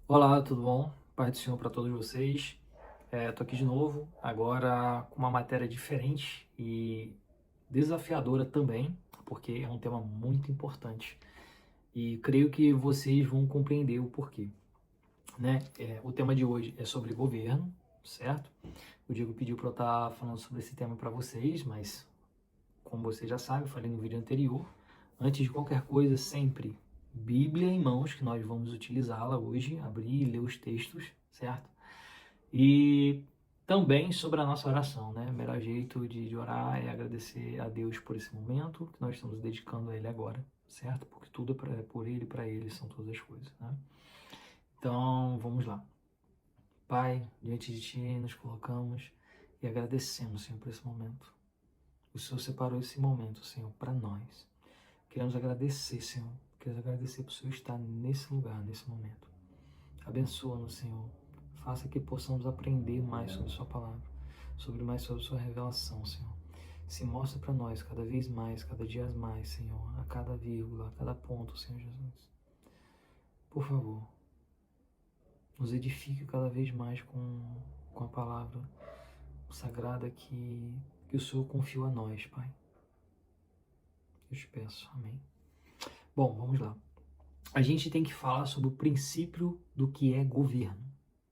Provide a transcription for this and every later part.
Olá, tudo bom? Paz do Senhor para todos vocês. Tô aqui de novo, agora com uma matéria diferente e desafiadora também, porque é um tema muito importante e creio que vocês vão compreender o porquê, né? O tema de hoje é sobre governo, certo? O Diego pediu para eu estar falando sobre esse tema para vocês, mas como vocês já sabem, eu falei no vídeo anterior, antes de qualquer coisa, sempre Bíblia em mãos, que nós vamos utilizá-la hoje, abrir e ler os textos, certo? E também sobre a nossa oração, né? O melhor jeito de orar é agradecer a Deus por esse momento que nós estamos dedicando a Ele agora, certo? Porque tudo é por Ele e para Ele são todas as coisas, né? Então, vamos lá. Pai, diante de Ti nos colocamos e agradecemos, Senhor, por esse momento. O Senhor separou esse momento, Senhor, para nós. Queremos agradecer, Senhor. Queremos agradecer por o Senhor estar nesse lugar, nesse momento. Abençoa-nos, Senhor. Faça que possamos aprender mais sobre Sua palavra, mais sobre Sua revelação, Senhor. Se mostre para nós cada vez mais, cada dia mais, Senhor, a cada vírgula, a cada ponto, Senhor Jesus. Por favor, nos edifique cada vez mais com a palavra sagrada que o Senhor confiou a nós, Pai. Eu te peço. Amém. Bom, vamos lá. A gente tem que falar sobre o princípio do que é governo,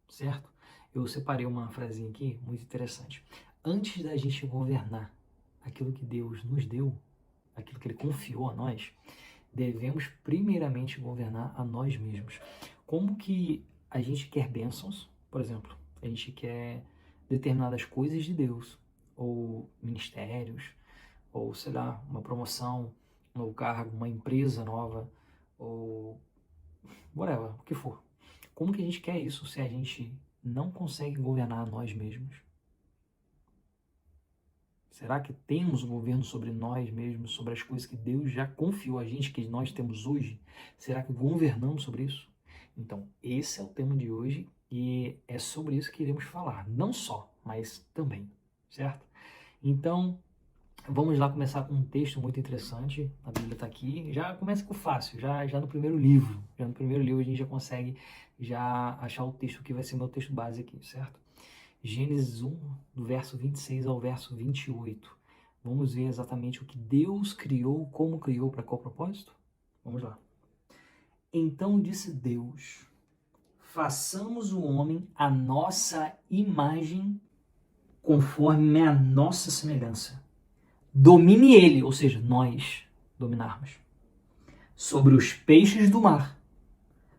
certo? Eu separei uma frasinha aqui muito interessante. Antes da gente governar aquilo que Deus nos deu, aquilo que Ele confiou a nós, devemos primeiramente governar a nós mesmos. Como que a gente quer bênçãos, por exemplo, a gente quer determinadas coisas de Deus, ou ministérios, ou sei lá, uma promoção, um novo cargo, uma empresa nova, ou whatever, o que for. Como que a gente quer isso se a gente não consegue governar nós mesmos? Será que temos o governo sobre nós mesmos, sobre as coisas que Deus já confiou a gente, que nós temos hoje? Será que governamos sobre isso? Então, esse é o tema de hoje e é sobre isso que iremos falar. Não só, mas também, certo? Então, vamos lá começar com um texto muito interessante. A Bíblia está aqui. Já começa com o fácil, já no primeiro livro. Já no primeiro livro a gente já consegue achar o texto que vai ser meu texto base aqui, certo? Gênesis 1, do verso 26 ao verso 28. Vamos ver exatamente o que Deus criou, como criou, para qual propósito? Vamos lá. Então disse Deus: façamos o homem à nossa imagem, conforme a nossa semelhança. Domine ele, ou seja, nós dominarmos, sobre os peixes do mar,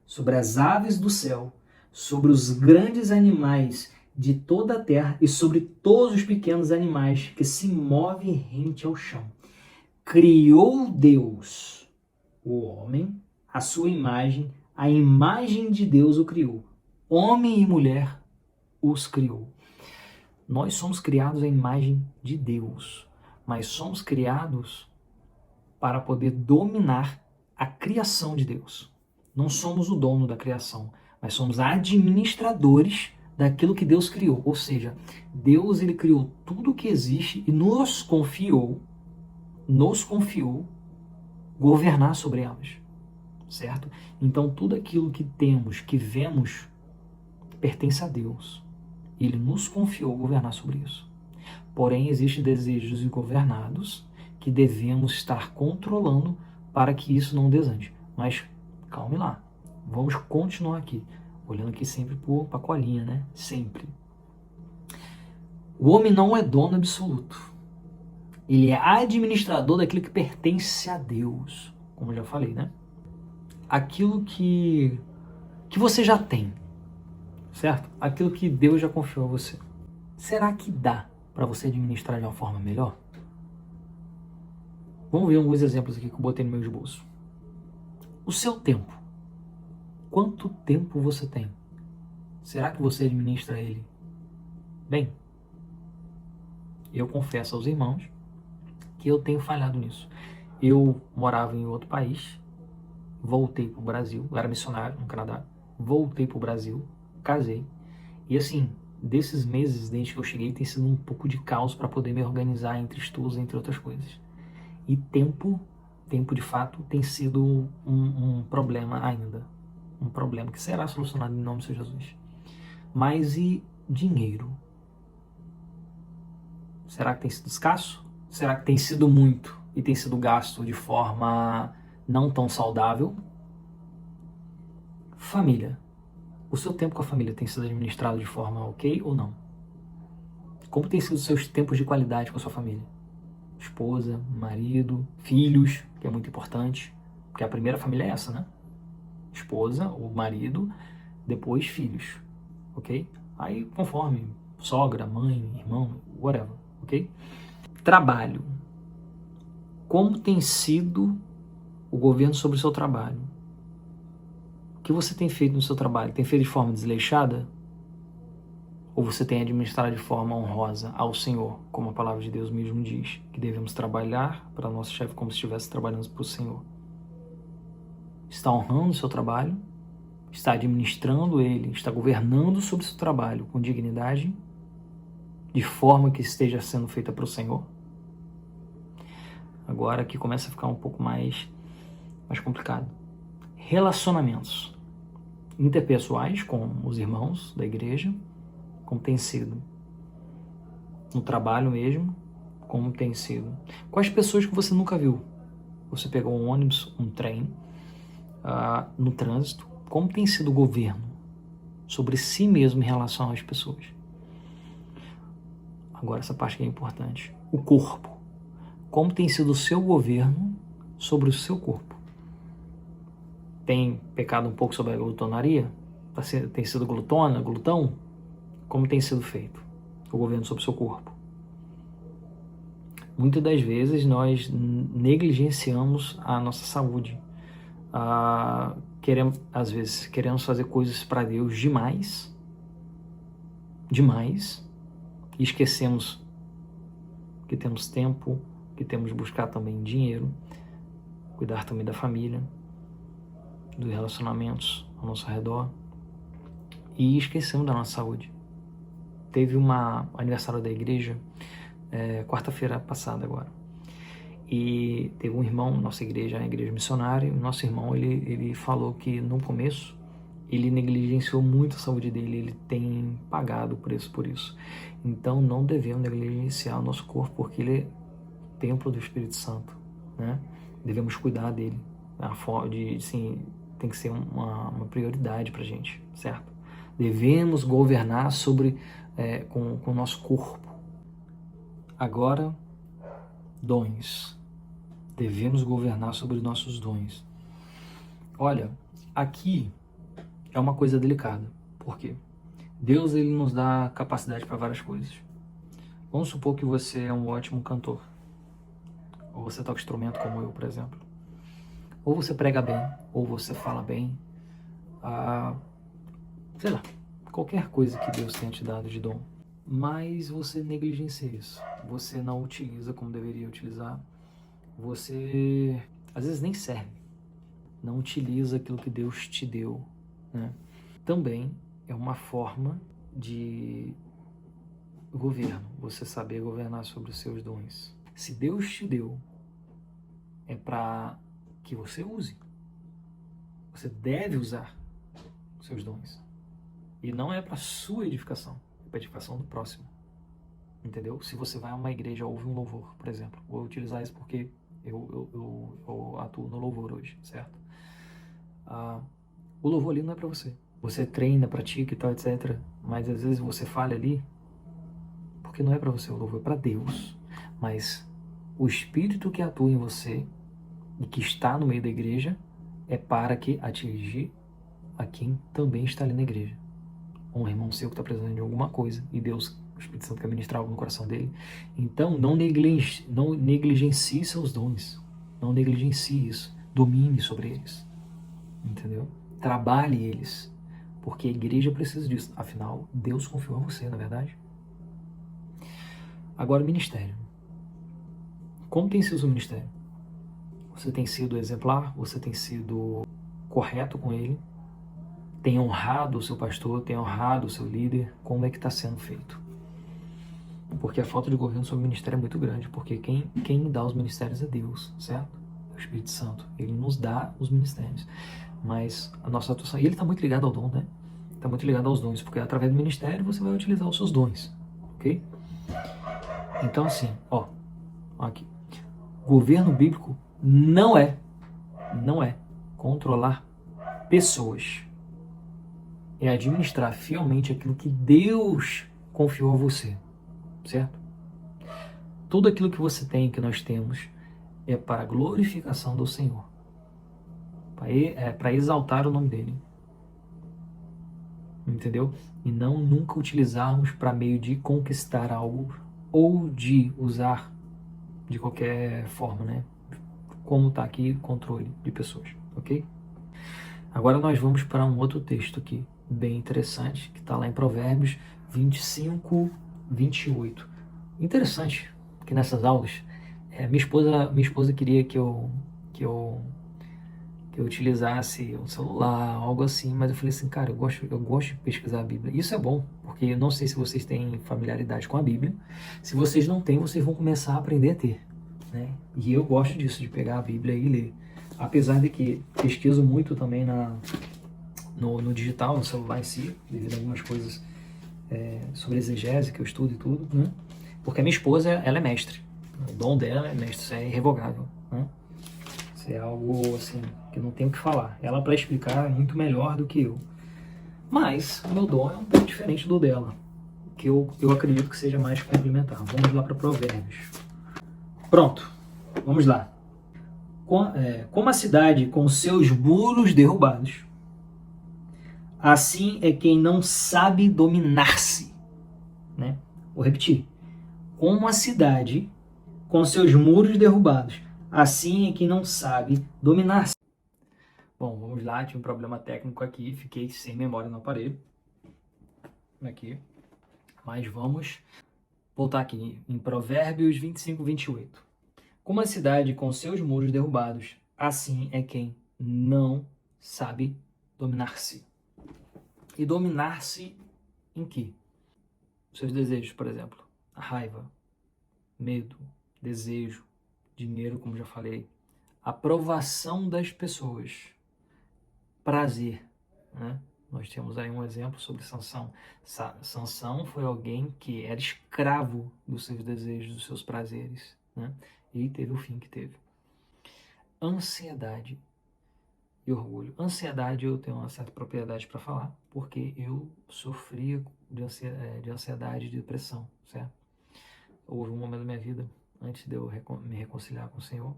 sobre as aves do céu, sobre os grandes animais de toda a terra e sobre todos os pequenos animais que se movem rente ao chão. Criou Deus o homem, a sua imagem, a imagem de Deus o criou. Homem e mulher os criou. Nós somos criados à imagem de Deus, mas somos criados para poder dominar a criação de Deus. Não somos o dono da criação, mas somos administradores daquilo que Deus criou. Ou seja, Deus ele criou tudo o que existe e nos confiou governar sobre elas, certo? Então tudo aquilo que temos, que vemos, pertence a Deus. Ele nos confiou governar sobre isso. Porém, existem desejos ingovernados que devemos estar controlando para que isso não desande. Mas calme lá, vamos continuar aqui, olhando aqui sempre para a colinha, né? Sempre. O homem não é dono absoluto. Ele é administrador daquilo que pertence a Deus, como eu já falei, né? Aquilo que você já tem, certo? Aquilo que Deus já confiou a você. Será que dá para você administrar de uma forma melhor? Vamos ver alguns exemplos aqui que eu botei no meu esboço. O seu tempo. Quanto tempo você tem? Será que você administra ele bem? Eu confesso aos irmãos que eu tenho falhado nisso. Eu morava em outro país, voltei para o Brasil, eu era missionário no Canadá, voltei para o Brasil, casei, e assim, desses meses desde que eu cheguei tem sido um pouco de caos para poder me organizar entre estudos, entre outras coisas. E tempo de fato tem sido um problema ainda. um problema que será solucionado em nome do Senhor Jesus. Mas e dinheiro? Será que tem sido escasso? Será que tem sido muito e tem sido gasto de forma não tão saudável? Família. O seu tempo com a família tem sido administrado de forma ok ou não? Como tem sido os seus tempos de qualidade com a sua família? Esposa, marido, filhos, que é muito importante, porque a primeira família é essa, né? Esposa ou marido, depois filhos, ok? Aí conforme sogra, mãe, irmão, whatever, ok? Trabalho. Como tem sido o governo sobre o seu trabalho? O que você tem feito no seu trabalho? Tem feito de forma desleixada? Ou você tem administrado de forma honrosa ao Senhor, como a palavra de Deus mesmo diz, que devemos trabalhar para nosso chefe como se estivesse trabalhando para o Senhor? Está honrando o seu trabalho? Está administrando ele? Está governando sobre o seu trabalho com dignidade? De forma que esteja sendo feita para o Senhor? Agora aqui começa a ficar um pouco mais complicado. Relacionamentos interpessoais com os irmãos da igreja, como tem sido. No trabalho mesmo, como tem sido. Com as pessoas que você nunca viu. Você pegou um ônibus, um trem, no trânsito, como tem sido o governo sobre si mesmo em relação às pessoas. Agora essa parte que é importante. O corpo. Como tem sido o seu governo sobre o seu corpo. Tem pecado um pouco sobre a glutonaria? Tem sido glutão? Como tem sido feito o governo sobre o seu corpo? Muitas das vezes nós negligenciamos a nossa saúde. Às vezes queremos fazer coisas para Deus demais, e esquecemos que temos tempo, que temos de buscar também dinheiro, cuidar também da família, dos relacionamentos ao nosso redor, e esquecemos da nossa saúde. Teve um aniversário da igreja, quarta-feira passada agora, e teve um irmão, nossa igreja é uma igreja missionária, e o nosso irmão, ele falou que no começo, ele negligenciou muito a saúde dele, ele tem pagado o preço por isso. Então não devemos negligenciar o nosso corpo, porque ele é templo do Espírito Santo, né? Devemos cuidar dele, tem que ser uma prioridade pra gente, certo? Devemos governar com o nosso corpo. Agora, dons. Devemos governar sobre os nossos dons. Olha, aqui é uma coisa delicada. Por quê? Deus, ele nos dá capacidade para várias coisas. Vamos supor que você é um ótimo cantor. Ou você toca instrumento como eu, por exemplo. Ou você prega bem, ou você fala bem. Sei lá, qualquer coisa que Deus tenha te dado de dom. Mas você negligencia isso. Você não utiliza como deveria utilizar. Você, às vezes, nem serve. Não utiliza aquilo que Deus te deu, né? Também é uma forma de governo. Você saber governar sobre os seus dons. Se Deus te deu, é para que você use. Você deve usar os seus dons. E não é para sua edificação, é para a edificação do próximo. Entendeu? Se você vai a uma igreja, ouve um louvor, por exemplo. Vou utilizar isso porque eu atuo no louvor hoje, certo? O louvor ali não é para você. Você treina, pratica e tal, etc. Mas às vezes você falha ali porque não é para você. O louvor é para Deus. Mas o Espírito que atua em você e que está no meio da igreja é para que atingir a quem também está ali na igreja. Um irmão seu que está precisando de alguma coisa e Deus, o Espírito Santo, quer ministrar algo no coração dele. Então não negligencie seus dons. Não negligencie isso. Domine sobre eles. Entendeu? Trabalhe eles. Porque a igreja precisa disso. Afinal, Deus confiou a você, na verdade. Agora, o ministério. Como tem sido o seu ministério? Você tem sido exemplar? Você tem sido correto com ele? Tem honrado o seu pastor? Tem honrado o seu líder? Como é que está sendo feito? Porque a falta de governo sobre o ministério é muito grande. Porque quem dá os ministérios é Deus, certo? É o Espírito Santo. Ele nos dá os ministérios. mas a nossa atuação, e ele está muito ligado ao dom, né? Está muito ligado aos dons, porque através do ministério você vai utilizar os seus dons, ok? Então assim, ó aqui, governo bíblico não é controlar pessoas, é administrar fielmente aquilo que Deus confiou a você, certo? Tudo aquilo que você tem, que nós temos, é para a glorificação do Senhor, para exaltar o nome dele, entendeu? E não nunca utilizarmos para meio de conquistar algo ou de usar de qualquer forma, né? Como está aqui, controle de pessoas, ok? Agora nós vamos para um outro texto aqui, bem interessante, que está lá em Provérbios 25, 28. Interessante que nessas aulas, minha esposa queria que eu utilizasse um celular, algo assim, mas eu falei assim, cara, eu gosto de pesquisar a Bíblia. Isso é bom, porque eu não sei se vocês têm familiaridade com a Bíblia. Se vocês não têm, vocês vão começar a aprender a ter, né? E eu gosto disso, de pegar a Bíblia e ler. Apesar de que pesquiso muito também no digital, no celular em si, devido a algumas coisas sobre exegese que eu estudo e tudo, né? Porque a minha esposa, ela é mestre. O dom dela é mestre, isso é irrevogável, né? Isso é algo, assim, que não tenho o que falar. Ela, para explicar, é muito melhor do que eu. Mas o meu dom é um pouco diferente do dela, que eu acredito que seja mais complementar. Vamos lá para Provérbios. Pronto, vamos lá. Como a cidade com seus muros derrubados, assim é quem não sabe dominar-se, né? Vou repetir. Como a cidade com seus muros derrubados, assim é quem não sabe dominar-se. Bom, vamos lá, tinha um problema técnico aqui, fiquei sem memória no aparelho. Aqui. Mas vamos voltar aqui em Provérbios 25, 28. Como a cidade com seus muros derrubados, assim é quem não sabe dominar-se. E dominar-se em quê? Seus desejos, por exemplo. A raiva, medo, desejo, dinheiro, como já falei. Aprovação das pessoas. Prazer, né? Nós temos aí um exemplo sobre Sansão. Sansão foi alguém que era escravo dos seus desejos, dos seus prazeres, né? E teve o fim que teve. Ansiedade e orgulho. Ansiedade eu tenho uma certa propriedade para falar, porque eu sofria de ansiedade e de depressão, certo? Houve um momento da minha vida, antes de eu me reconciliar com o Senhor,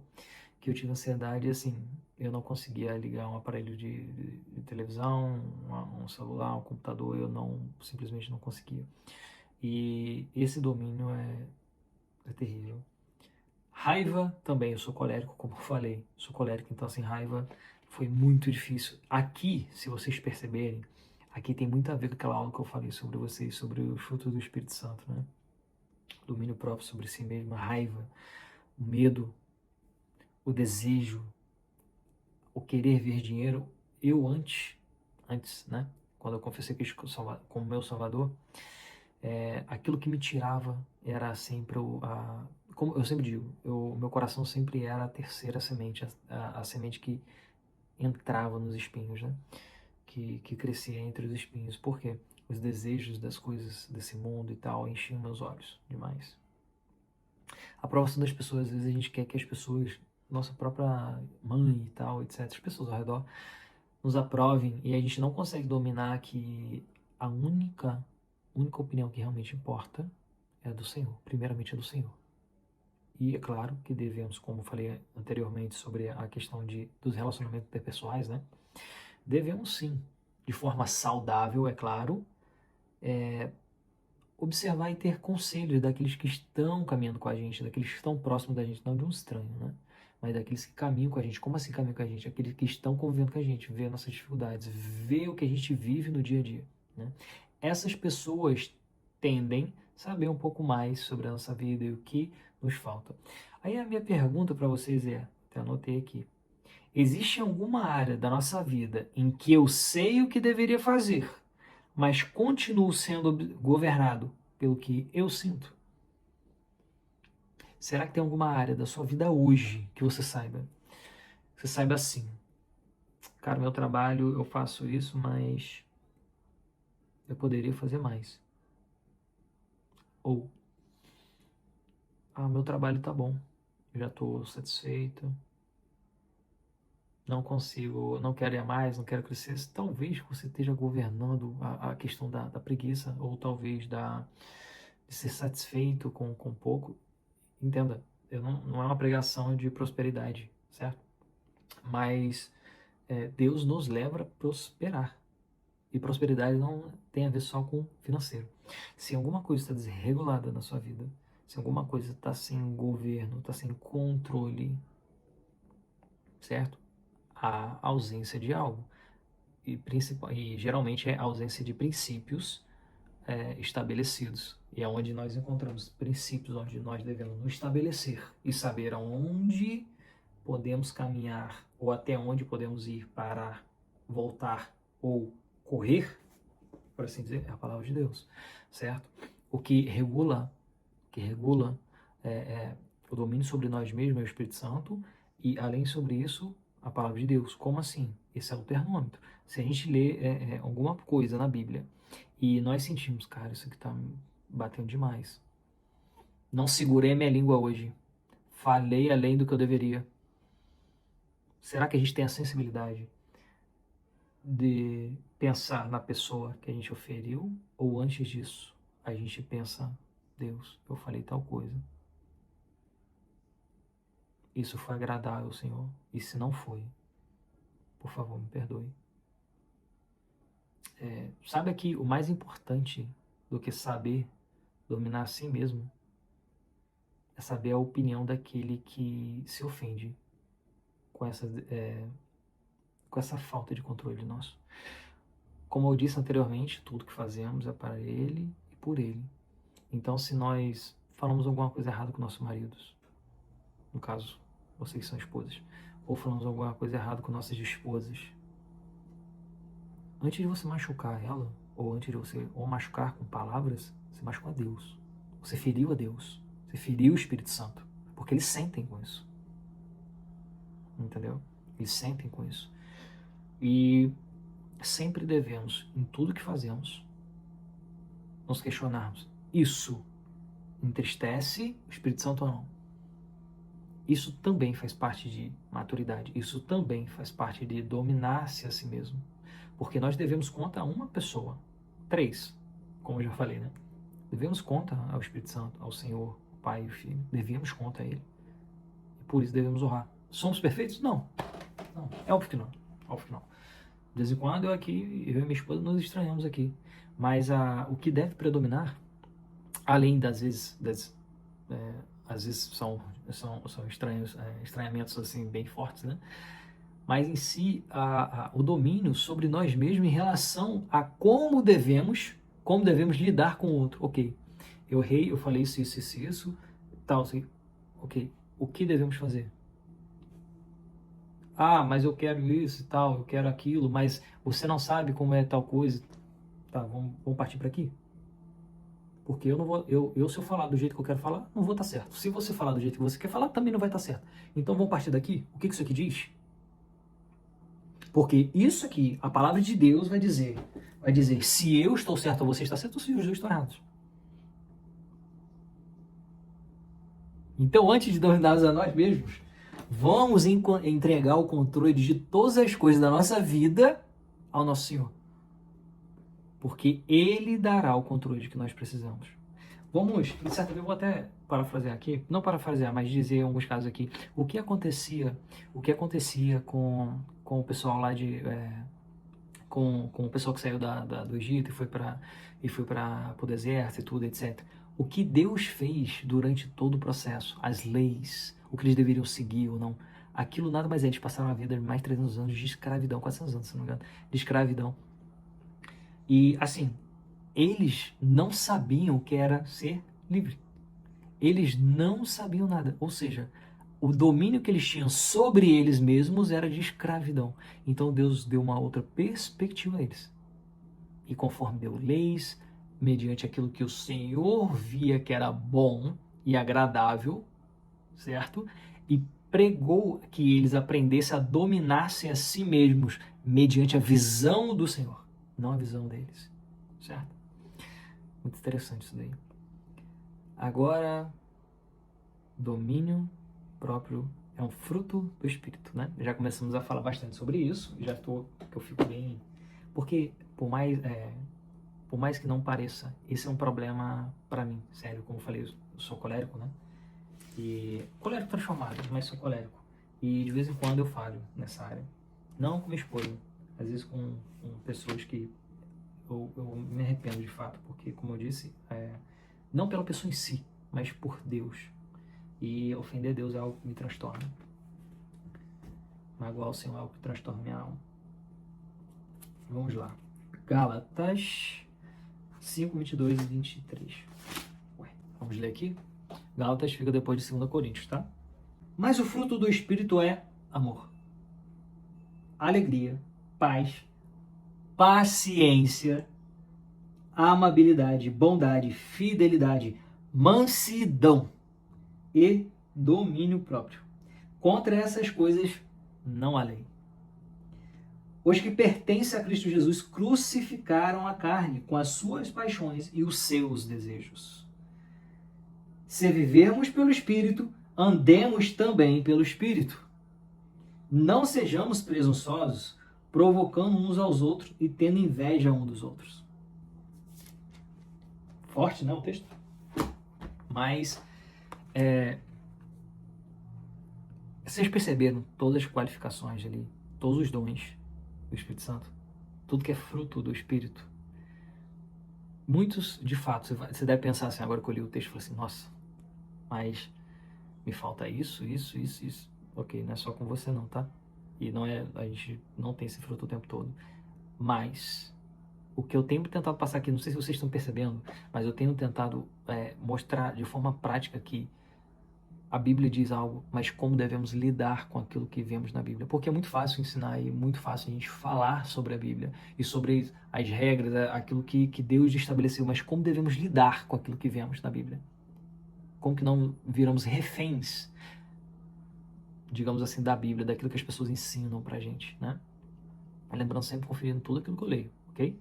que eu tive ansiedade e assim, eu não conseguia ligar um aparelho de televisão, um celular, um computador, simplesmente não conseguia. E esse domínio é terrível. Raiva também, eu sou colérico, como eu falei, sou colérico, então assim, raiva foi muito difícil. Aqui, se vocês perceberem, aqui tem muito a ver com aquela aula que eu falei sobre vocês, sobre os frutos do Espírito Santo, né? Domínio próprio sobre si mesmo, a raiva, o medo, o desejo, o querer ver dinheiro. Eu antes, né? Quando eu confessei Cristo como meu Salvador, aquilo que me tirava era sempre como eu sempre digo, meu coração sempre era a terceira semente, a semente que entrava nos espinhos, né? Que crescia entre os espinhos. Por quê? Os desejos das coisas desse mundo e tal enchiam meus olhos demais. A aprovação das pessoas, às vezes a gente quer que as pessoas, nossa própria mãe e tal, etc., as pessoas ao redor, nos aprovem e a gente não consegue dominar que a única opinião que realmente importa é a do Senhor, primeiramente é do Senhor. E é claro que devemos, como falei anteriormente sobre a questão dos relacionamentos interpessoais, né? Devemos sim, de forma saudável, é claro, observar e ter conselhos daqueles que estão caminhando com a gente, daqueles que estão próximos da gente, não de um estranho, né? Mas daqueles que caminham com a gente. Como assim caminham com a gente? Aqueles que estão convivendo com a gente, vê nossas dificuldades, vê o que a gente vive no dia a dia, né? Essas pessoas tendem a saber um pouco mais sobre a nossa vida e o que nos falta. Aí a minha pergunta para vocês até anotei aqui, existe alguma área da nossa vida em que eu sei o que deveria fazer, mas continuo sendo governado pelo que eu sinto? Será que tem alguma área da sua vida hoje que você saiba? Você saiba assim, cara, meu trabalho, eu faço isso, mas eu poderia fazer mais. Ou, meu trabalho tá bom, eu já estou satisfeito, não consigo, não quero ir a mais, não quero crescer. Talvez você esteja governando a questão da preguiça, ou talvez de ser satisfeito com pouco. Entenda, não é uma pregação de prosperidade, certo? Mas Deus nos leva a prosperar. E prosperidade não tem a ver só com financeiro. Se alguma coisa está desregulada na sua vida, se alguma coisa está sem governo, está sem controle, certo? Há ausência de algo. E geralmente é a ausência de princípios estabelecidos. E é onde nós encontramos princípios onde nós devemos nos estabelecer e saber aonde podemos caminhar ou até onde podemos ir, parar, voltar ou correr, por assim dizer, é a palavra de Deus, certo? O que regula o domínio sobre nós mesmos é o Espírito Santo e, além sobre isso, a palavra de Deus. Como assim? Esse é o termômetro. Se a gente lê alguma coisa na Bíblia e nós sentimos, cara, isso aqui tá batendo demais. Não segurei a minha língua hoje. Falei além do que eu deveria. Será que a gente tem a sensibilidade de pensar na pessoa que a gente oferiu? Ou antes disso, a gente pensa, Deus, eu falei tal coisa. Isso foi agradável, Senhor? E se não foi, por favor, me perdoe. Sabe que o mais importante do que saber dominar a si mesmo é saber a opinião daquele que se ofende com essa falta de controle nosso. Como eu disse anteriormente, tudo que fazemos é para Ele e por Ele. Então, se nós falamos alguma coisa errada com nossos maridos, no caso, vocês que são esposas, ou falamos alguma coisa errada com nossas esposas, antes de você machucar ela, ou antes de você machucar com palavras, você machucou a Deus. Você feriu a Deus. Você feriu o Espírito Santo. Porque eles sentem com isso. Entendeu? Eles sentem com isso. E sempre devemos, em tudo que fazemos, nos questionarmos. Isso entristece o Espírito Santo ou não? Isso também faz parte de maturidade. Isso também faz parte de dominar-se a si mesmo. Porque nós devemos conta a uma pessoa. 3, como eu já falei, né? Devemos conta ao Espírito Santo, ao Senhor, o Pai e o Filho. Devemos conta a Ele. E por isso devemos honrar. Somos perfeitos? Não. Não. É óbvio que não. Óbvio que não. De vez em quando eu e minha esposa nos estranhamos aqui. Mas o que deve predominar, além das vezes, às vezes são estranhamentos assim bem fortes, né? Mas em si o domínio sobre nós mesmos em relação a como devemos lidar com o outro. Ok, eu errei, eu falei isso, tal, assim. Ok, o que devemos fazer? Mas eu quero isso e tal, eu quero aquilo, mas você não sabe como é tal coisa. Tá, vamos partir para aqui? Porque eu não vou, se eu falar do jeito que eu quero falar, não vou estar certo. Se você falar do jeito que você quer falar, também não vai estar certo. Então vamos partir daqui? O que isso aqui diz? Porque isso aqui, a palavra de Deus vai dizer, se eu estou certo ou você está certo, ou se os dois estão errados. Então, antes de dominarmos a nós mesmos, vamos entregar o controle de todas as coisas da nossa vida ao nosso Senhor. Porque Ele dará o controle que nós precisamos. Vamos, de certa vez, eu vou até parafrasear aqui, não parafrasear, mas dizer em alguns casos aqui, o que acontecia com o pessoal lá com o pessoal que saiu do Egito e foi para o deserto e tudo, etc. O que Deus fez durante todo o processo, as leis, o que eles deveriam seguir ou não, aquilo nada mais é, eles passaram a vida de mais de 300 anos de escravidão, 400 anos, se não me engano, de escravidão. E, assim, eles não sabiam o que era ser livre. Eles não sabiam nada. Ou seja, o domínio que eles tinham sobre eles mesmos era de escravidão. Então Deus deu uma outra perspectiva a eles. E conforme deu leis, mediante aquilo que o Senhor via que era bom e agradável, certo? E pregou que eles aprendessem a dominar-se a si mesmos mediante a visão do Senhor, não a visão deles, certo? Muito interessante isso daí. Agora, domínio próprio é um fruto do Espírito, né? Já começamos a falar bastante sobre isso, que eu fico bem... Porque, por mais que não pareça, esse é um problema para mim, sério, como eu falei, eu sou colérico, né? E colérico transformado, mas sou colérico. E de vez em quando eu falho nessa área. Não com minha esposa, às vezes com pessoas que eu me arrependo de fato, porque, como eu disse, não pela pessoa em si, mas por Deus. E ofender Deus é algo que me transtorna. Magoar o Senhor é algo que transtorna minha alma. Vamos lá. Gálatas 5, 22 e 23. Vamos ler aqui? Gálatas fica depois de 2 Coríntios, tá? Mas o fruto do Espírito é amor, alegria, paz, paciência, amabilidade, bondade, fidelidade, mansidão e domínio próprio. Contra essas coisas não há lei. Os que pertencem a Cristo Jesus crucificaram a carne com as suas paixões e os seus desejos. Se vivermos pelo Espírito, andemos também pelo Espírito. Não sejamos presunçosos, provocando uns aos outros e tendo inveja um dos outros. Forte, né, o texto? Mas, vocês perceberam todas as qualificações ali, todos os dons do Espírito Santo? Tudo que é fruto do Espírito. Muitos, de fato, você deve pensar assim, agora que eu li o texto, eu falei assim, nossa, mas me falta isso. Ok, não é só com você não, tá? E a gente não tem esse fruto o tempo todo. Mas o que eu tenho tentado passar aqui, não sei se vocês estão percebendo, mas eu tenho tentado mostrar de forma prática que a Bíblia diz algo, mas como devemos lidar com aquilo que vemos na Bíblia. Porque é muito fácil ensinar e muito fácil a gente falar sobre a Bíblia e sobre as regras, aquilo que Deus estabeleceu, mas como devemos lidar com aquilo que vemos na Bíblia. Como que não viramos reféns, digamos assim, da Bíblia, daquilo que as pessoas ensinam pra gente, né? Lembrando, sempre conferindo tudo aquilo que eu leio, ok?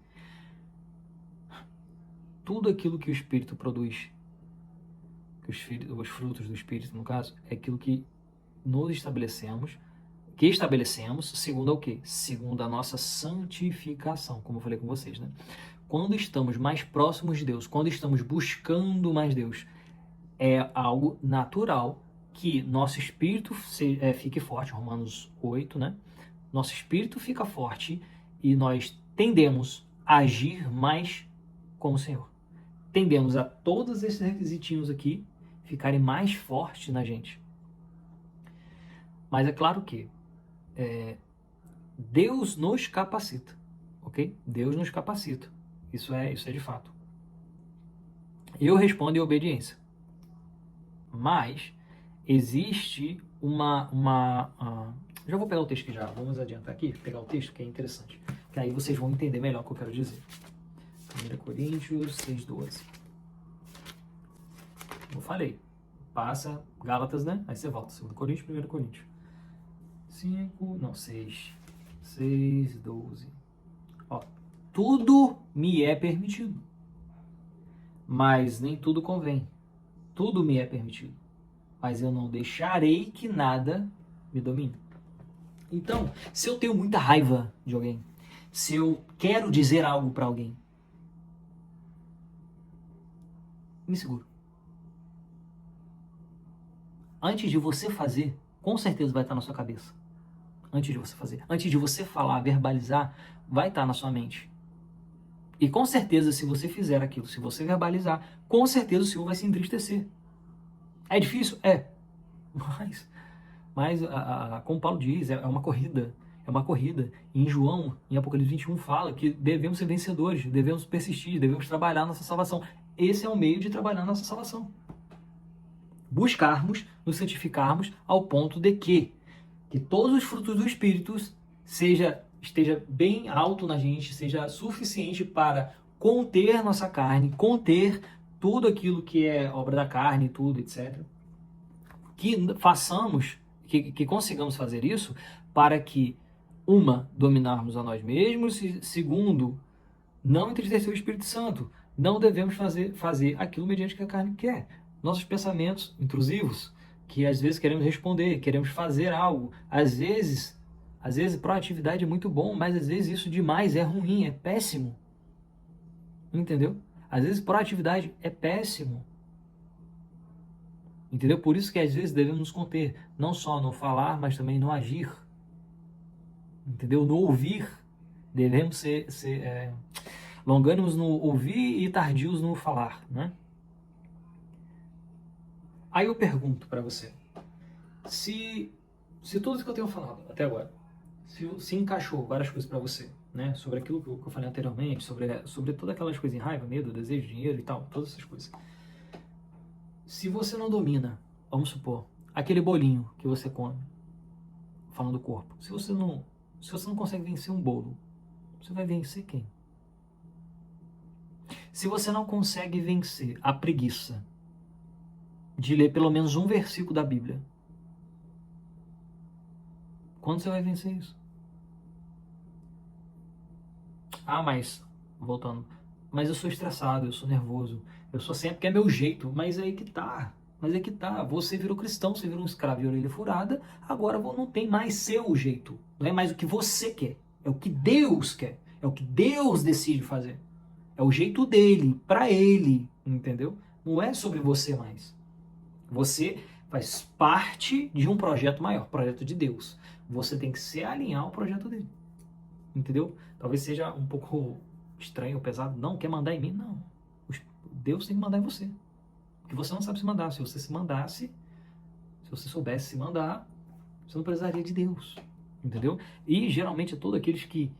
Tudo aquilo que o Espírito produz, os frutos do Espírito, no caso, é aquilo que estabelecemos segundo o quê? Segundo a nossa santificação, como eu falei com vocês, né? Quando estamos mais próximos de Deus, quando estamos buscando mais Deus, é algo natural que nosso espírito fique forte, Romanos 8, né? Nosso espírito fica forte e nós tendemos a agir mais como o Senhor. Tendemos a todos esses requisitinhos aqui ficarem mais fortes na gente. Mas é claro que Deus nos capacita, ok? Deus nos capacita. Isso é de fato. Eu respondo em obediência. Mas existe já vou pegar o texto aqui já, vamos adiantar aqui, pegar o texto que é interessante, que aí vocês vão entender melhor o que eu quero dizer. 1 Coríntios 6:12. Eu falei, passa Gálatas, né? Aí você volta, 2 Coríntios, 1 Coríntios. 6:12. Ó, tudo me é permitido, mas nem tudo convém. Tudo me é permitido, mas eu não deixarei que nada me domine. Então, se eu tenho muita raiva de alguém, se eu quero dizer algo para alguém, me seguro. Antes de você fazer, com certeza vai estar na sua cabeça. Antes de você fazer. Antes de você falar, verbalizar, vai estar na sua mente. E com certeza, se você fizer aquilo, se você verbalizar, com certeza o Senhor vai se entristecer. É difícil? É. Mas como Paulo diz, é uma corrida. É uma corrida. Em João, em Apocalipse 21, fala que devemos ser vencedores, devemos persistir, devemos trabalhar nossa salvação. Esse é o meio de trabalhar nossa salvação. Buscarmos, nos santificarmos ao ponto de que todos os frutos do Espírito esteja bem alto na gente, seja suficiente para conter nossa carne, conter tudo aquilo que é obra da carne, tudo, etc. Que façamos, que consigamos fazer isso para que uma, dominarmos a nós mesmos, segundo, não entristecer o Espírito Santo. Não devemos fazer aquilo mediante que a carne quer. Nossos pensamentos intrusivos, que às vezes queremos responder, queremos fazer algo. Às vezes proatividade é muito bom, mas às vezes isso demais é ruim, é péssimo. Entendeu? Às vezes proatividade é péssimo. Entendeu? Por isso que às vezes devemos nos conter, não só no falar, mas também no agir. Entendeu? No ouvir, devemos ser longânimos no ouvir e tardios no falar, né? Aí eu pergunto para você, se tudo isso que eu tenho falado até agora, se encaixou várias coisas para você, né? Sobre aquilo que eu falei anteriormente, sobre todas aquelas coisas, raiva, medo, desejo, dinheiro e tal, todas essas coisas. Se você não domina, vamos supor, aquele bolinho que você come, falando do corpo, se você não consegue vencer um bolo, você vai vencer quem? Se você não consegue vencer a preguiça de ler pelo menos um versículo da Bíblia, quando você vai vencer isso? Ah, voltando, mas eu sou estressado, eu sou nervoso, eu sou sempre que é meu jeito, mas é aí que tá. Você virou cristão, você virou um escravo de orelha furada, agora não tem mais seu jeito. Não é mais o que você quer, é o que Deus quer, é o que Deus decide fazer. É o jeito dele, pra ele, entendeu? Não é sobre você mais. Você faz parte de um projeto maior, projeto de Deus. Você tem que se alinhar ao projeto dele. Entendeu? Talvez seja um pouco estranho ou pesado. Não, quer mandar em mim? Não. Deus tem que mandar em você. Porque você não sabe se mandar. Se você se mandasse, se você soubesse se mandar, você não precisaria de Deus. Entendeu? E geralmente todos aqueles que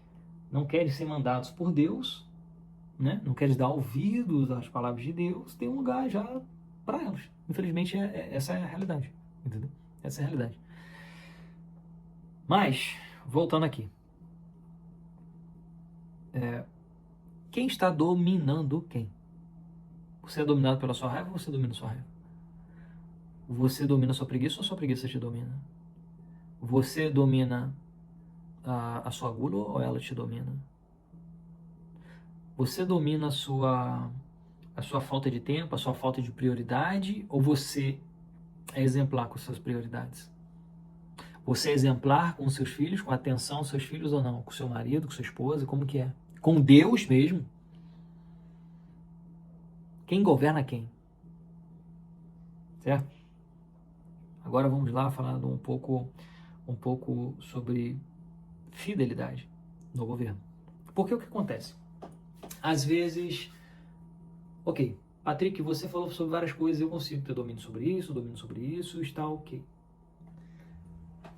não querem ser mandados por Deus, né? Não querem dar ouvidos às palavras de Deus, tem um lugar já para elas. Infelizmente, essa é a realidade. Entendeu? Essa é a realidade. Mas, voltando aqui. Quem está dominando quem? Você é dominado pela sua raiva ou você domina a sua raiva? Você domina a sua preguiça ou a sua preguiça te domina? Você domina a sua gula ou ela te domina? Você domina a sua falta de tempo, a sua falta de prioridade, ou você é exemplar com suas prioridades? Você é exemplar com os seus filhos, com atenção aos seus filhos ou não? Com seu marido, com sua esposa, como que é? Com Deus mesmo? Quem governa quem? Certo? Agora vamos lá falar um pouco sobre fidelidade no governo. Porque o que acontece? Às vezes, ok, Patrick, você falou sobre várias coisas, eu consigo ter domínio sobre isso, está ok.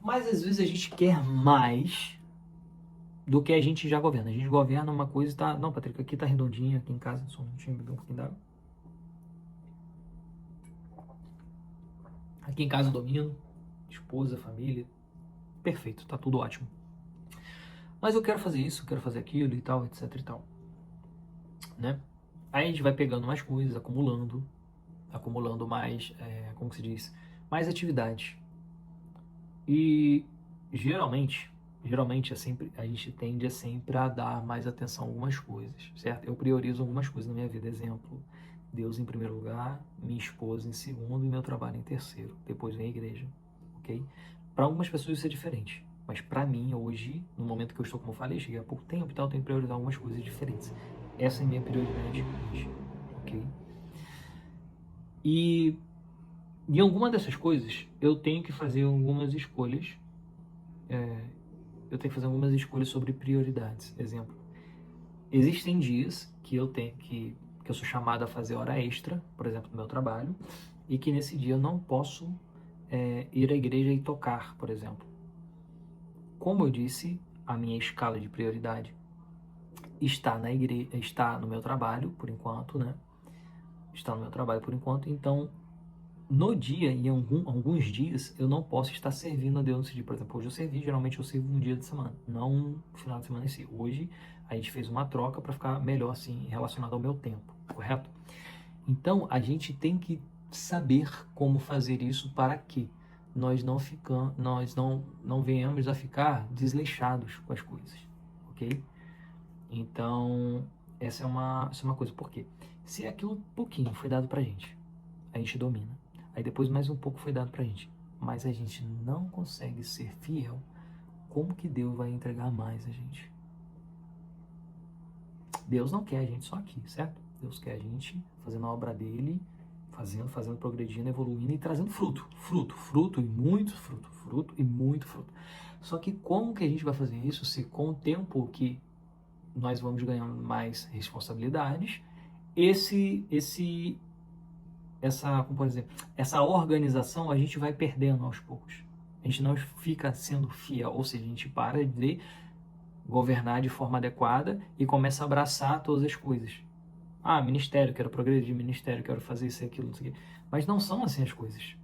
Mas às vezes a gente quer mais do que a gente já governa. A gente governa uma coisa e tá... Não, Patrick, aqui tá redondinho, aqui em casa, só um minutinho, beber um pouquinho d'água. Aqui em casa eu domino, esposa, família, perfeito, tá tudo ótimo. Mas eu quero fazer isso, quero fazer aquilo e tal, etc e tal. Né? Aí a gente vai pegando mais coisas, acumulando mais, como se diz, mais atividades. E geralmente a gente tende sempre a dar mais atenção a algumas coisas, certo? Eu priorizo algumas coisas na minha vida, exemplo, Deus em primeiro lugar, minha esposa em segundo e meu trabalho em terceiro, depois vem a igreja, ok? Para algumas pessoas isso é diferente, mas para mim hoje, no momento que eu estou, como eu falei, cheguei há pouco tempo e tal, eu tenho que priorizar algumas coisas diferentes. Essa é a minha prioridade hoje, ok? E em alguma dessas coisas, eu tenho que fazer algumas escolhas. Eu tenho que fazer algumas escolhas sobre prioridades. Exemplo, existem dias que eu tenho que eu sou chamado a fazer hora extra, por exemplo, no meu trabalho, e que nesse dia eu não posso ir à igreja e tocar, por exemplo. Como eu disse, a minha escala de prioridade está na igreja, está no meu trabalho, por enquanto, né? Está no meu trabalho por enquanto, então no dia, em alguns dias, eu não posso estar servindo a Deus nesse dia. Por exemplo, hoje eu servi, geralmente eu sirvo um dia de semana, não um final de semana em si. Hoje a gente fez uma troca para ficar melhor assim, relacionado ao meu tempo, correto? Então a gente tem que saber como fazer isso para que não venhamos a ficar desleixados com as coisas, ok? Então, essa é uma coisa. Por quê? Se aquilo pouquinho foi dado pra gente, a gente domina. Aí depois mais um pouco foi dado pra gente, mas a gente não consegue ser fiel, como que Deus vai entregar mais a gente? Deus não quer a gente só aqui, certo? Deus quer a gente fazendo a obra dele, fazendo, progredindo, evoluindo e trazendo fruto e muito fruto e muito fruto. Só que como que a gente vai fazer isso se com o tempo que nós vamos ganhando mais responsabilidades, como pode dizer, essa organização a gente vai perdendo aos poucos. A gente não fica sendo fiel, ou seja, a gente para de governar de forma adequada e começa a abraçar todas as coisas. Ah, ministério, quero progredir, ministério, quero fazer isso e aquilo, não sei o quê. Mas não são assim as coisas.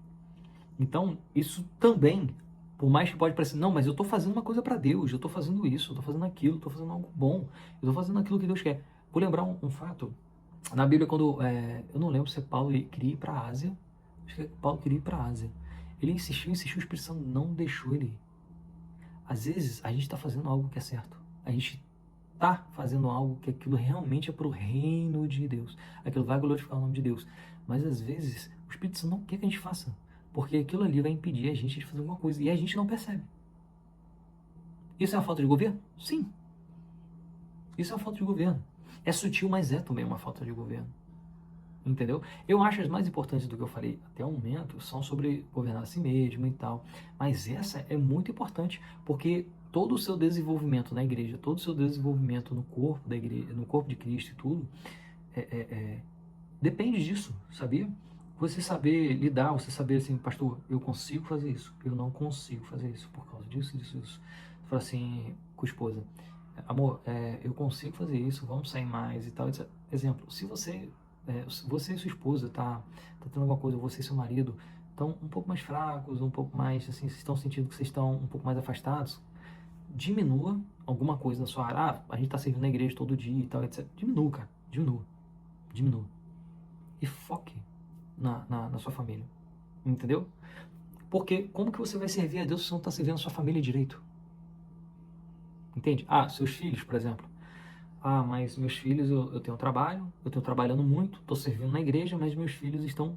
Então, isso também, por mais que pode parecer, não, mas eu estou fazendo uma coisa para Deus, eu estou fazendo isso, eu estou fazendo aquilo, estou fazendo algo bom, eu estou fazendo aquilo que Deus quer. Vou lembrar um fato. Na Bíblia, quando, eu não lembro se Paulo queria ir para a Ásia, acho que Paulo queria ir para a Ásia. Ele insistiu, o Espírito Santo não deixou ele ir. Às vezes, a gente está fazendo algo que é certo. A gente está fazendo algo que aquilo realmente é para o reino de Deus. Aquilo vai glorificar o nome de Deus. Mas às vezes, o Espírito Santo não quer que a gente faça. Porque aquilo ali vai impedir a gente de fazer alguma coisa. E a gente não percebe. Isso é uma falta de governo? Sim. Isso é uma falta de governo. É sutil, mas é também uma falta de governo. Entendeu? Eu acho as mais importantes do que eu falei até o momento são sobre governar a si mesmo e tal. Mas essa é muito importante, porque todo o seu desenvolvimento na igreja, todo o seu desenvolvimento no corpo da igreja, no corpo de Cristo e tudo, depende disso, sabia? Você saber lidar, você saber assim, pastor, eu consigo fazer isso, eu não consigo fazer isso por causa disso, disso, isso. Você fala assim com a esposa, amor, eu consigo fazer isso, vamos sair mais e tal. Exemplo, se você e sua esposa tá tendo alguma coisa, você e seu marido estão um pouco mais fracos, um pouco mais, assim, vocês estão sentindo que vocês estão um pouco mais afastados, diminua alguma coisa na sua área. Ah, a gente tá servindo na igreja todo dia e tal, etc. Diminua, cara. Diminua. E foque na sua família. Entendeu? Porque como que você vai servir a Deus se você não está servindo a sua família direito? Entende? Ah, seus filhos, por exemplo. Ah, mas meus filhos, eu tenho trabalho, eu estou trabalhando muito, estou servindo na igreja, mas meus filhos estão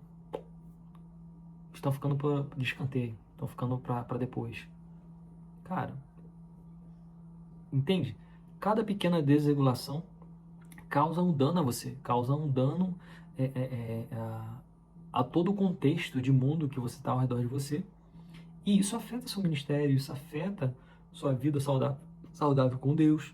ficando de escanteio, estão ficando para depois. Cara, entende? Cada pequena desregulação causa um dano a você, causa um dano a todo o contexto de mundo que você está ao redor de você. E isso afeta seu ministério, isso afeta sua vida saudável com Deus.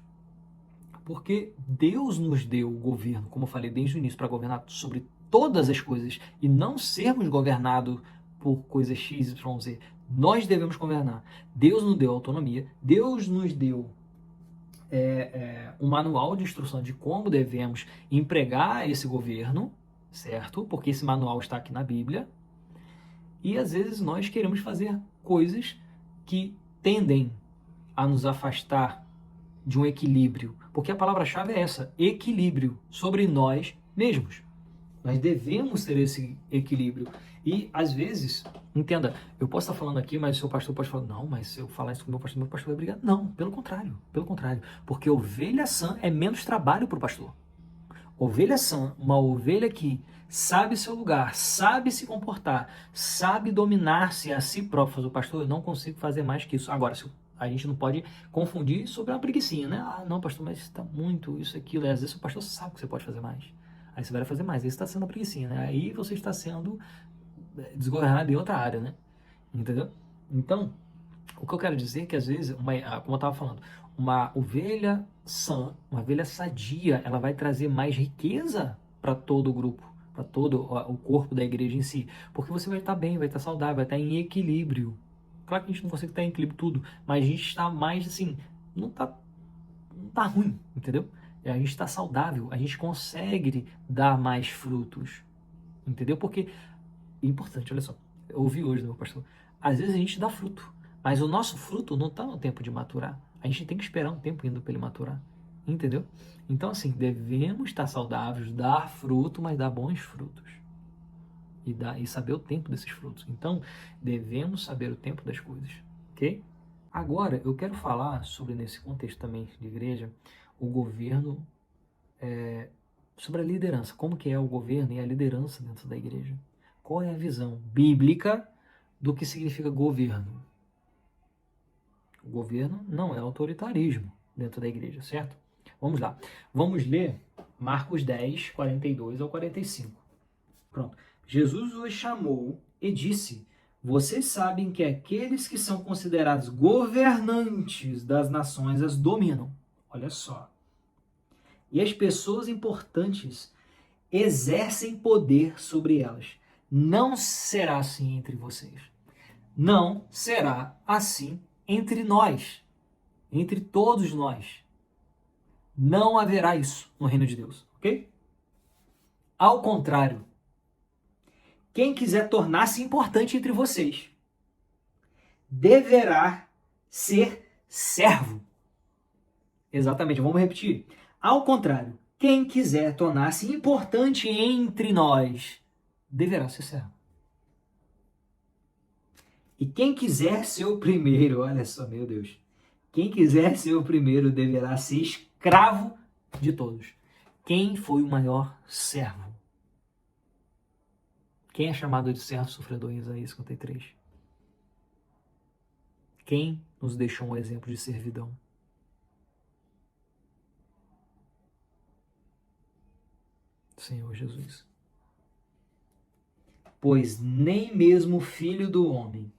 Porque Deus nos deu o governo, como eu falei desde o início, para governar sobre todas as coisas e não sermos governados por coisas X, Y, Z. Nós devemos governar. Deus nos deu autonomia, Deus nos deu um manual de instrução de como devemos empregar esse governo, certo? Porque esse manual está aqui na Bíblia. E às vezes nós queremos fazer coisas que tendem a nos afastar de um equilíbrio, porque a palavra-chave é essa, equilíbrio sobre nós mesmos. Nós devemos ter esse equilíbrio. E, às vezes, entenda, eu posso estar falando aqui, mas o seu pastor pode falar, não, mas se eu falar isso com o meu pastor vai brigar. Não, pelo contrário, porque ovelha sã é menos trabalho para o pastor. Ovelha sã, uma ovelha que sabe seu lugar, sabe se comportar, sabe dominar-se a si próprio. Fala, pastor, eu não consigo fazer mais que isso. Agora, a gente não pode confundir sobre uma preguicinha, né? Ah, não, pastor, mas está muito isso, aquilo. E às vezes o pastor sabe que você pode fazer mais. Aí você vai fazer mais. Aí você está sendo uma preguicinha, né? Aí você está sendo desgovernado em outra área, né? Entendeu? Então, o que eu quero dizer é que às vezes, como eu estava falando, uma ovelha sã, uma ovelha sadia, ela vai trazer mais riqueza para todo o grupo, para todo o corpo da igreja em si. Porque você vai estar bem, vai estar saudável, vai estar em equilíbrio. Claro que a gente não consegue estar em equilíbrio tudo, mas a gente está mais assim, não tá ruim, entendeu? A gente está saudável, a gente consegue dar mais frutos, entendeu? Porque, é importante, olha só, eu ouvi hoje do meu pastor, às vezes a gente dá fruto, mas o nosso fruto não está no tempo de maturar, a gente tem que esperar um tempo ainda para ele maturar, entendeu? Então assim, devemos estar saudáveis, dar fruto, mas dar bons frutos, e saber o tempo desses frutos. Então, devemos saber o tempo das coisas, ok? Agora, eu quero falar sobre, nesse contexto também de igreja, o governo, sobre a liderança. Como que é o governo e a liderança dentro da igreja? Qual é a visão bíblica do que significa governo? O governo não é autoritarismo dentro da igreja, certo? Vamos lá. Vamos ler Marcos 10, 42 ao 45. Pronto. Jesus os chamou e disse: vocês sabem que aqueles que são considerados governantes das nações as dominam. Olha só. E as pessoas importantes exercem poder sobre elas. Não será assim entre vocês. Não será assim entre nós, entre todos nós. Não haverá isso no reino de Deus, ok? Ao contrário, quem quiser tornar-se importante entre vocês deverá ser servo. Exatamente, vamos repetir. Ao contrário, quem quiser tornar-se importante entre nós deverá ser servo. E quem quiser ser o primeiro, olha só, meu Deus. Quem quiser ser o primeiro deverá ser escravo de todos. Quem foi o maior servo? Quem é chamado de servo sofredor em Isaías 53? Quem nos deixou um exemplo de servidão? Senhor Jesus. Pois nem mesmo o Filho do Homem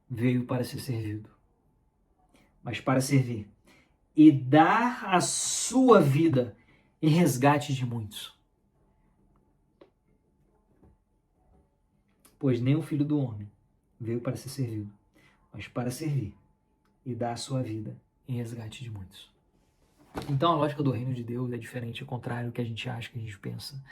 veio para ser servido, mas para servir e dar a sua vida em resgate de muitos. Pois nem o Filho do Homem veio para ser servido, mas para servir e dar a sua vida em resgate de muitos. Então a lógica do reino de Deus é diferente, ao contrário do que a gente acha, que a gente pensa.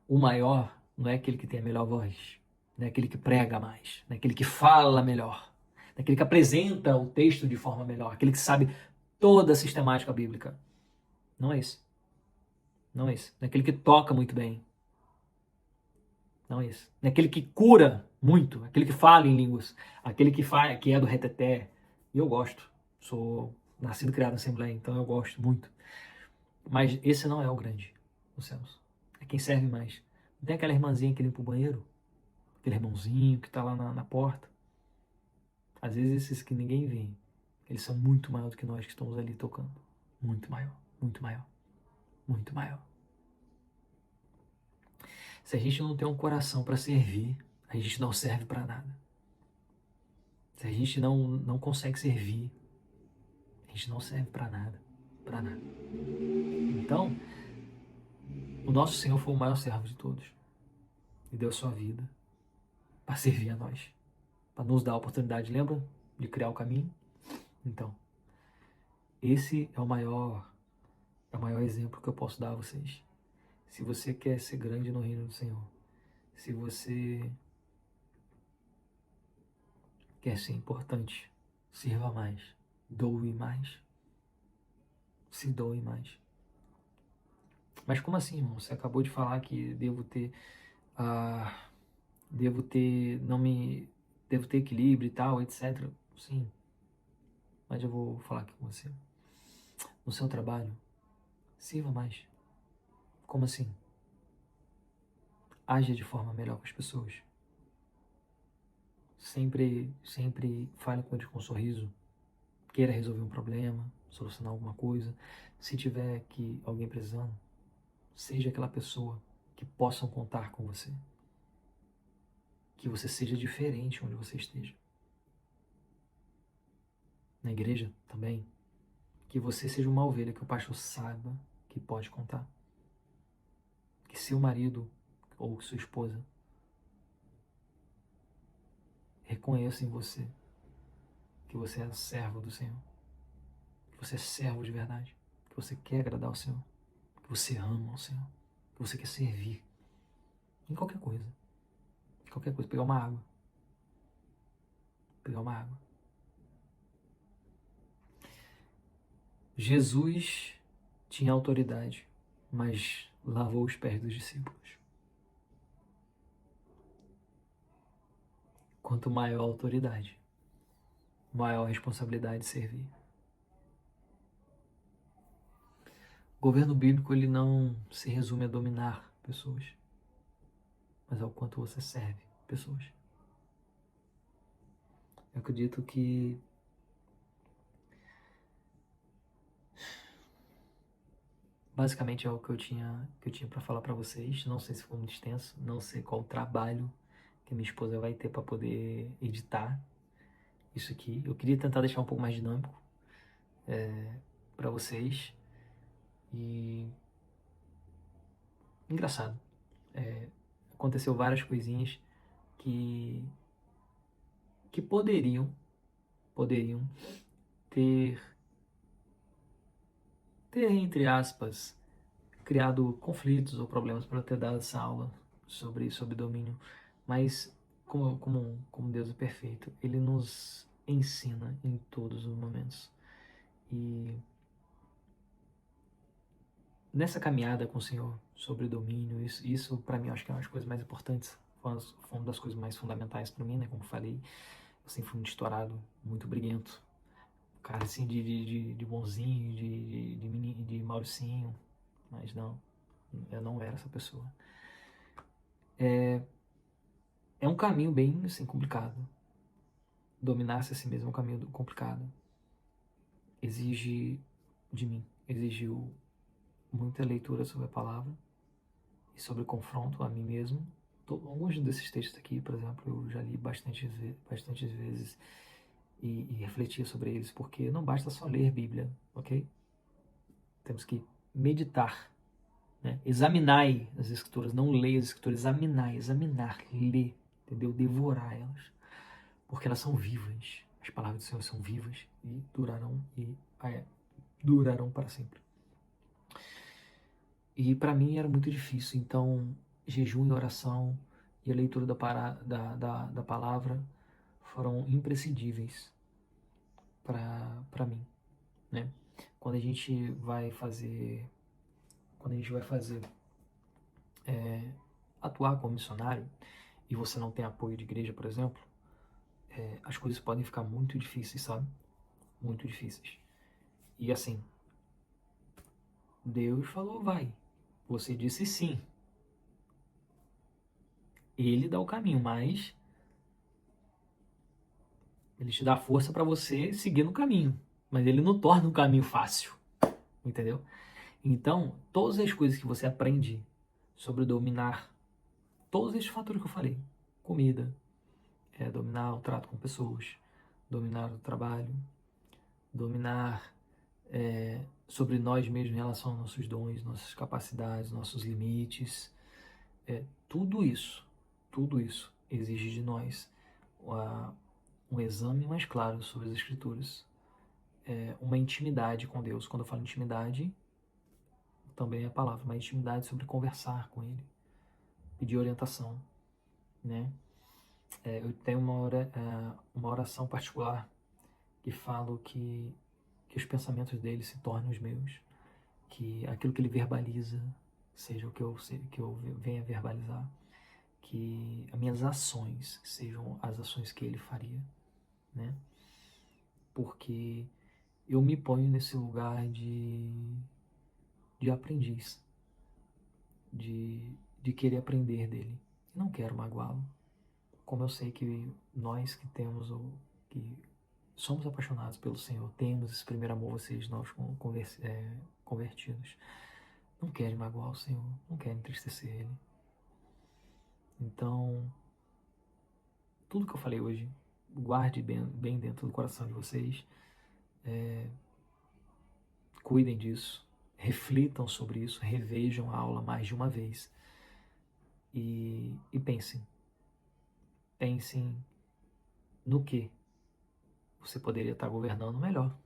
O maior não é aquele que tem a melhor voz, não é aquele que prega mais, não é aquele que fala melhor, não é aquele que apresenta o texto de forma melhor, aquele que sabe toda a sistemática bíblica. Não é esse. Não é esse. Não é aquele que toca muito bem. Não é esse. Não é aquele que cura muito, aquele que fala em línguas, aquele que é do reteté. E eu gosto. Sou nascido e criado na Assembleia, então eu gosto muito. Mas esse não é o grande nos céus. É quem serve mais. Não tem aquela irmãzinha que limpa o banheiro? Aquele irmãozinho que está lá na porta? Às vezes esses que ninguém vê, eles são muito maior do que nós que estamos ali tocando. Muito maior, muito maior, muito maior. Se a gente não tem um coração para servir, a gente não serve para nada. Se a gente não consegue servir, a gente não serve para nada, para nada. Então, o nosso Senhor foi o maior servo de todos e deu a sua vida para servir a nós, para nos dar a oportunidade, lembra? De criar o caminho. Então, esse é o maior exemplo que eu posso dar a vocês. Se você quer ser grande no reino do Senhor, se você quer ser importante, sirva mais, doe mais, se doe mais. Mas como assim, irmão? Você acabou de falar que devo ter equilíbrio e tal, etc. Sim, mas eu vou falar aqui com você. No seu trabalho, sirva mais. Como assim? Haja de forma melhor com as pessoas. Sempre fale com eles com um sorriso. Queira resolver um problema, solucionar alguma coisa. Se tiver alguém precisando, seja aquela pessoa que possam contar com você. Que você seja diferente onde você esteja. Na igreja também. Que você seja uma ovelha que o pastor saiba que pode contar. Que seu marido ou sua esposa reconheça em você que você é servo do Senhor. Que você é servo de verdade. Que você quer agradar ao Senhor. Que você ama ao Senhor. Que você quer servir. Em qualquer coisa. Qualquer coisa. Pegar uma água. Pegar uma água. Jesus tinha autoridade, mas lavou os pés dos discípulos. quanto maior a autoridade, maior a responsabilidade de servir. O governo bíblico ele não se resume a dominar pessoas, mas ao quanto você serve pessoas. Eu acredito que basicamente é o que eu tinha para falar para vocês. Não sei se foi muito extenso, não sei qual o trabalho que minha esposa vai ter para poder editar isso aqui. Eu queria tentar deixar um pouco mais dinâmico para vocês. E engraçado, aconteceu várias coisinhas que poderiam ter, entre aspas, criado conflitos ou problemas para eu ter dado essa aula sobre domínio. Mas, como Deus é perfeito, Ele nos ensina em todos os momentos. E nessa caminhada com o Senhor sobre domínio, isso para mim, eu acho que é uma das coisas mais importantes. Foi uma das coisas mais fundamentais para mim, né? Como falei, eu sempre fui muito estourado, muito briguento. Cara, assim, de bonzinho, de Mauricinho. Mas não, eu não era essa pessoa. É um caminho bem, assim, complicado. Dominar-se a si mesmo é um caminho complicado. Exige de mim, exigiu muita leitura sobre a palavra e sobre confronto a mim mesmo. Alguns desses textos aqui, por exemplo, eu já li bastantes vezes e refletia sobre eles, porque não basta só ler Bíblia, ok? Temos que meditar, né? Examinai as Escrituras, não leia as Escrituras, examinar, ler, entendeu? Devorar elas, porque elas são vivas. As palavras do Senhor são vivas e durarão para sempre. E para mim era muito difícil, então jejum e oração e a leitura da palavra foram imprescindíveis para mim, né? Quando a gente vai fazer, atuar como missionário e você não tem apoio de igreja, por exemplo, as coisas podem ficar muito difíceis, sabe? Muito difíceis. E assim, Deus falou, vai. Você disse sim. Ele dá o caminho, mas ele te dá força para você seguir no caminho. Mas ele não torna o caminho fácil. Entendeu? Então, todas as coisas que você aprende sobre dominar todos esses fatores que eu falei, comida, dominar o trato com pessoas, dominar o trabalho, dominar sobre nós mesmos em relação aos nossos dons, nossas capacidades, nossos limites, tudo isso exige de nós um exame mais claro sobre as Escrituras, uma intimidade com Deus. Quando eu falo intimidade, também é a palavra, uma intimidade sobre conversar com Ele, pedir orientação, né? Eu tenho uma oração particular que falo que os pensamentos dele se tornem os meus, que aquilo que ele verbaliza seja o que eu venha verbalizar, que as minhas ações sejam as ações que ele faria, né? Porque eu me ponho nesse lugar de aprendiz, de querer aprender dele. Não quero magoá-lo. Como eu sei que nós que somos apaixonados pelo Senhor, temos esse primeiro amor, vocês, nós convertidos, não querem magoar o Senhor, não querem entristecer Ele. Então, tudo que eu falei hoje, guarde bem dentro do coração de vocês, cuidem disso, reflitam sobre isso, revejam a aula mais de uma vez e pensem no que você poderia estar governando melhor.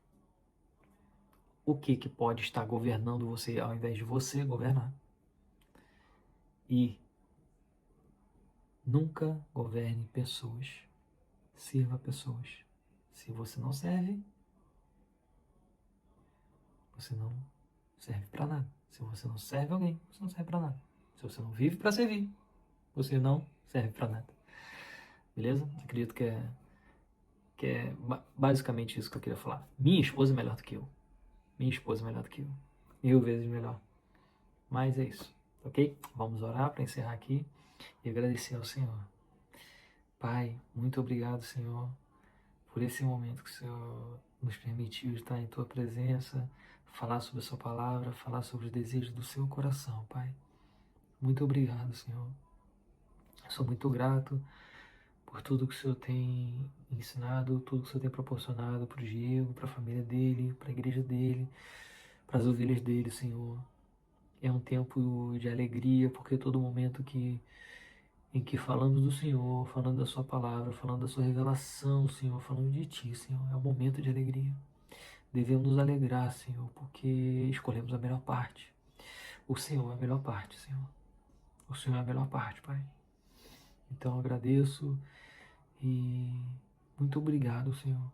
O que pode estar governando você ao invés de você governar. E nunca governe pessoas. Sirva pessoas. Se você não serve, você não serve para nada. Se você não serve alguém, você não serve para nada. Se você não vive para servir, você não serve para nada. beleza? Acredito que é basicamente isso que eu queria falar. Minha esposa é melhor do que eu. Minha esposa é melhor do que eu. 1000 vezes melhor. Mas é isso, ok? Vamos orar para encerrar aqui e agradecer ao Senhor. Pai, muito obrigado, Senhor, por esse momento que o Senhor nos permitiu estar em Tua presença, falar sobre a Sua palavra, falar sobre os desejos do Seu coração, Pai. Muito obrigado, Senhor. Eu sou muito grato por tudo que o Senhor tem ensinado, tudo que o Senhor tem proporcionado para o Diego, para a família dele, para a igreja dele, para as ovelhas dele, Senhor. É um tempo de alegria, porque todo momento em que falamos do Senhor, falando da Sua palavra, falando da Sua revelação, Senhor, falando de Ti, Senhor, é um momento de alegria. Devemos nos alegrar, Senhor, porque escolhemos a melhor parte. O Senhor é a melhor parte, Senhor. O Senhor é a melhor parte, Pai. Então eu agradeço e muito obrigado, Senhor.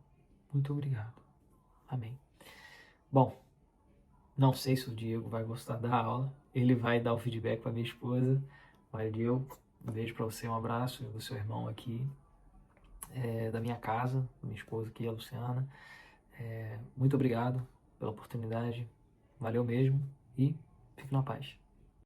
Muito obrigado. Amém. Bom, não sei se o Diego vai gostar da aula. Ele vai dar o feedback para minha esposa. Mas, Diego, um beijo para você, um abraço do seu irmão aqui, da minha casa, minha esposa aqui, a Luciana. Muito obrigado pela oportunidade. Valeu mesmo e fique na paz.